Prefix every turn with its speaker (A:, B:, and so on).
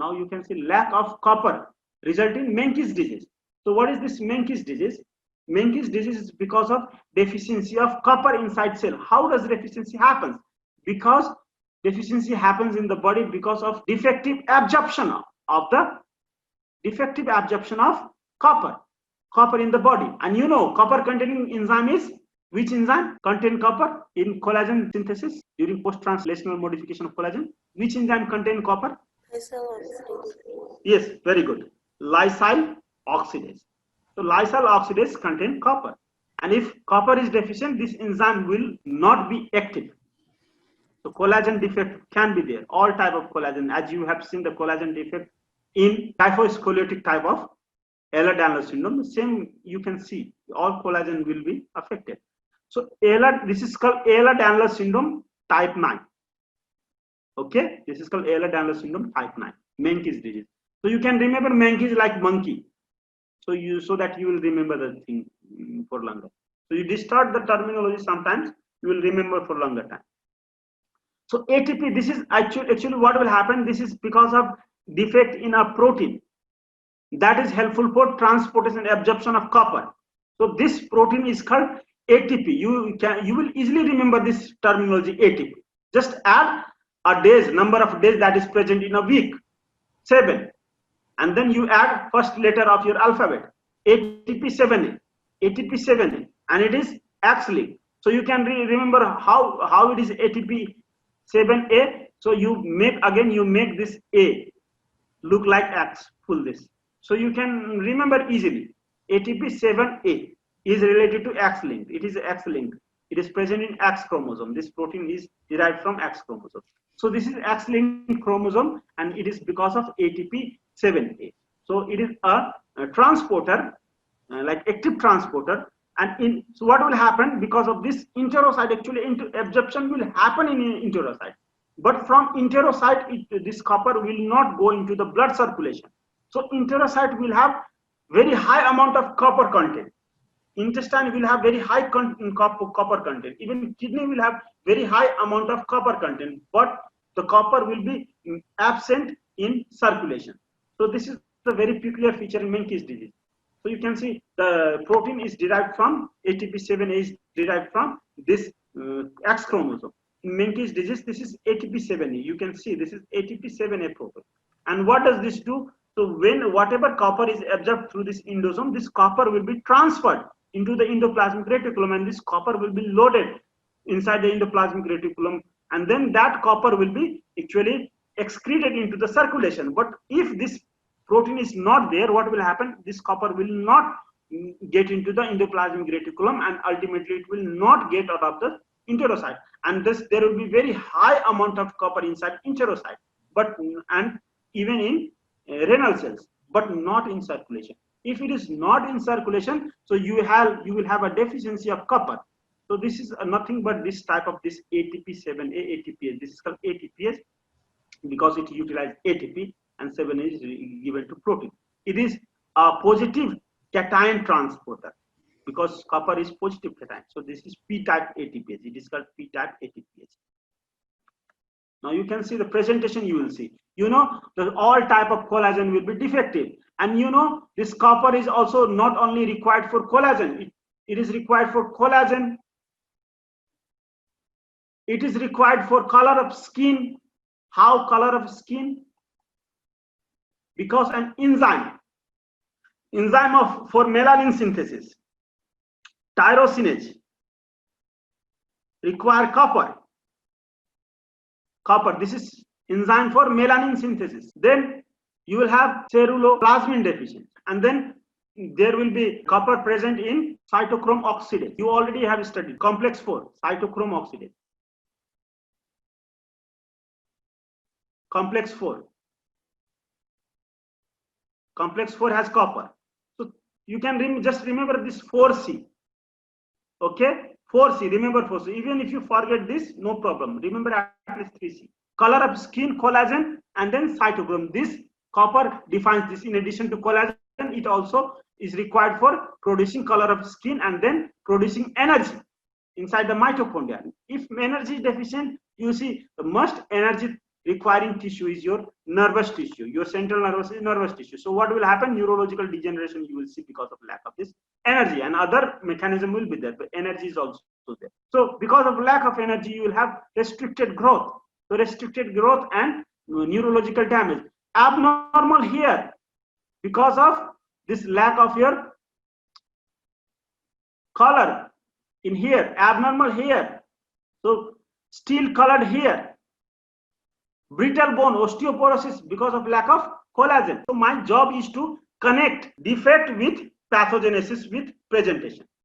A: Now you can see lack of copper result in Menkes disease. So what is this Menkes disease? Menkes disease is because of deficiency of copper inside cell. How does deficiency happen? Because deficiency happens in the body because of defective absorption of copper in the body. And you know, copper containing enzyme is which enzyme contain copper in collagen synthesis during post-translational modification of collagen? Which enzyme contain copper? Yes, very good. Lysyl oxidase. So lysyl oxidase contain copper, and if copper is deficient, this enzyme will not be active. So collagen defect can be there. All type of collagen, as you have seen the collagen defect in kyphoscoliotic type of Ehlers-Danlos syndrome, the same you can see. All collagen will be affected. So this is called Ehlers-Danlos syndrome type 9. Okay, this is called Ehlers-Danlos syndrome type 9, Menkes disease. So you can remember Menkes like monkey. So that you will remember the thing for longer. So you distort the terminology, sometimes you will remember for longer time. So ATP, this is actually what will happen. This is because of defect in a protein that is helpful for transportation and absorption of copper. So this protein is called ATP. You will easily remember this terminology ATP. Just add a number of days that is present in a week, 7, and then you add first letter of your alphabet, ATP7A, ATP7A, and it is X-linked. So you can remember how it is ATP7A. So you make this A look like X, full this. So you can remember easily. ATP7A is related to X-linked. It is X-linked. It is present in X chromosome. This protein is derived from X chromosome. So this is X-linked chromosome, and it is because of ATP7A. So it is a transporter, like active transporter. And so what will happen because of this enterocyte? Actually, absorption will happen in enterocyte, but from enterocyte, this copper will not go into the blood circulation. So enterocyte will have very high amount of copper content. Intestine will have very high copper content. Even kidney will have very high amount of copper content, but the copper will be absent in circulation. So this is a very peculiar feature in Menkes disease. So you can see the protein is derived from ATP7A is derived from this X chromosome. In Menkes disease, this is ATP7A. You can see this is ATP7A protein. And what does this do? So when whatever copper is absorbed through this endosome, this copper will be transferred into the endoplasmic reticulum, and this copper will be loaded inside the endoplasmic reticulum, and then that copper will be actually excreted into the circulation. But if this protein is not there, what will happen? This copper will not get into the endoplasmic reticulum, and ultimately it will not get out of the enterocyte, and thus there will be very high amount of copper inside enterocyte, and even in renal cells, but not in circulation. If it is not in circulation, so you will have a deficiency of copper. So this is nothing but this type of this ATP7A ATPase. This is called ATPase because it utilizes ATP, and 7A is given to protein. It is a positive cation transporter because copper is positive cation. So this is P-type ATPase. It is called P-type ATPase. Now you can see the presentation. You will see, that all type of collagen will be defective, and this copper is also not only required for collagen. It is required for collagen. It is required for color of skin. How color of skin? Because an enzyme for melanin synthesis, tyrosinase, require copper. This is enzyme for melanin synthesis. Then you will have ceruloplasmin deficiency, and then there will be copper present in cytochrome oxidase. You already have studied complex 4, cytochrome oxidase. Complex 4 has copper. So you can just remember this 4C. Okay, 4C, remember 4C. Even if you forget this, no problem. Remember at least 3C. Color of skin, collagen, and then cytochrome. This copper defines this. In addition to collagen, it also is required for producing color of skin and then producing energy inside the mitochondria. If energy is deficient, you see the most energy requiring tissue is your nervous tissue. Your central nervous tissue. So what will happen? Neurological degeneration you will see because of lack of this energy, and other mechanism will be there, but energy is also there. So because of lack of energy, you will have restricted growth. So restricted growth and neurological damage. Abnormal here because of this lack of your color in here, abnormal here. So steel colored here. Brittle bone, osteoporosis because of lack of collagen. So my job is to connect defect with pathogenesis with presentation.